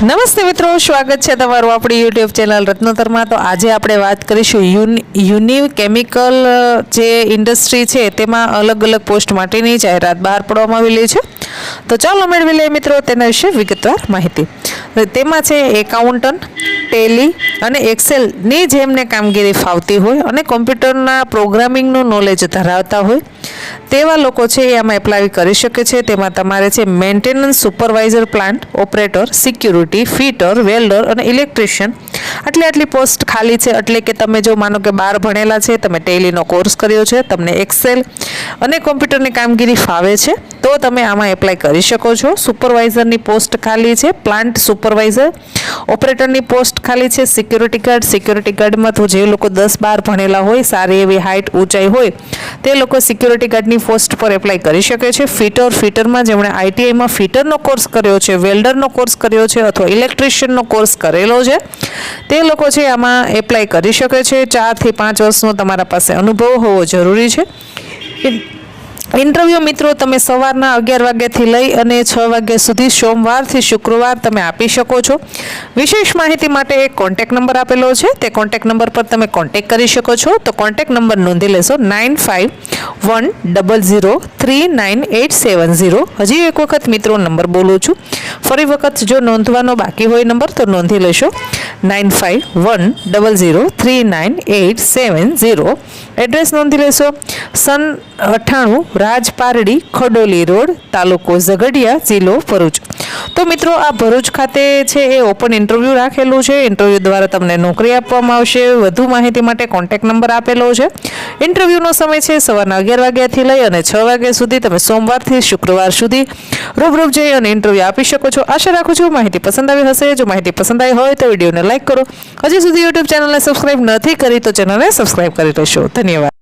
નમસ્તે મિત્રો, સ્વાગત છે તમારું આપણી યુટ્યુબ ચેનલ રત્નોતરમાં। તો આજે આપણે વાત કરીશું યુનિવ કેમિકલ જે ઇન્ડસ્ટ્રી છે તેમાં અલગ અલગ પોસ્ટ માટેની જાહેરાત બહાર પાડવામાં આવેલી છે। તો ચાલો મેળવી લઈએ મિત્રો તેના વિશે વિગતવાર માહિતી। તેમાં છે એકાઉન્ટન્ટ, ટેલી અને એક્સેલની જેમને કામગીરી ફાવતી હોય અને કોમ્પ્યુટરના પ્રોગ્રામિંગનું નોલેજ ધરાવતા હોય તેવા લોકો છે એ આમાં એપ્લાય કરી શકે છે। તેમાં તમારે છે maintenance supervisor, plant operator, security, fitter, welder અને ઇલેક્ટ્રિશિયન આટલી પોસ્ટ ખાલી છે। એટલે કે તમે જો માનો કે 12 ભણેલા છે, તમે ટેલીનો કોર્સ કર્યો છે, તમને એક્સેલ અને કોમ્પ્યુટરની કામગીરી ફાવે છે તો તમે આમાં એપ્લાય કરી શકો છો। સુપરવાઇઝરની પોસ્ટ ખાલી છે, પ્લાન્ટ સુપરવાઇઝર, ઓપરેટરની પોસ્ટ ખાલી છે, સિક્યુરિટી ગાર્ડમાં તો જે લોકો 10-12 ભણેલા હોય, સારી એવી હાઇટ ઊંચાઈ હોય તે લોકો સિક્યુરિટી ગાર્ડની પોસ્ટ પર એપ્લાય કરી શકે છે। ફિટરમાં જેમણે આઈટીઆઈમાં ફિટરનો કોર્સ કર્યો છે, વેલ્ડરનો કોર્સ કર્યો છે અથવા ઇલેક્ટ્રિશિયનનો કોર્સ કરેલો છે તે લોકો છે આમાં એપ્લાય કરી શકે છે। 4 થી 5 વર્ષનો તમારા પાસે અનુભવ હોવો જરૂરી છે। ઇન્ટરવ્યૂ મિત્રો તમે સવારના 11 વાગ્યાથી લઈ અને 6 વાગ્યા સુધી સોમવારથી શુક્રવાર તમે આપી શકો છો। વિશેષ માહિતી માટે એક કોન્ટેક્ટ નંબર આપેલો છે, તે કોન્ટેક્ટ નંબર પર તમે કોન્ટેક્ટ કરી શકો છો। તો કોન્ટેક્ટ નંબર નોંધી લેશો 9510039870। હજી એક વખત મિત્રો નંબર બોલું છું, ફરી વખત જો નોંધવાનો બાકી હોય નંબર તો નોંધી લેશો 9510039870। એડ્રેસ નોંધી લેશો સન 98 રાજપારડી, ખડોલી રોડ, તાલુકો ઝઘડિયા, જિલ્લો ભરૂચ। તો મિત્રો આ ભરૂચ ખાતે છે એ ઓપન ઇન્ટરવ્યૂ રાખેલું છે। ઇન્ટરવ્યૂ દ્વારા તમને નોકરી આપવામાં આવશે। વધુ માહિતી માટે કોન્ટેક્ટ નંબર આપેલો છે। ઇન્ટરવ્યૂનો સમય છે સવારના 11 વાગ્યાથી લઈ અને 6 વાગ્યા સુધી। તમે સોમવારથી શુક્રવાર સુધી રૂબરૂ જઈ અને ઇન્ટરવ્યૂ આપી શકો છો। આશા રાખું છું માહિતી પસંદ આવી હશે। જો માહિતી પસંદ આવી હોય તો વિડીયોને લાઇક કરો। હજી સુધી યુટ્યુબ ચેનલને સબસ્ક્રાઇબ નથી કરી તો ચેનલને સબસ્ક્રાઇબ કરી લેશો। ધન્યવાદ।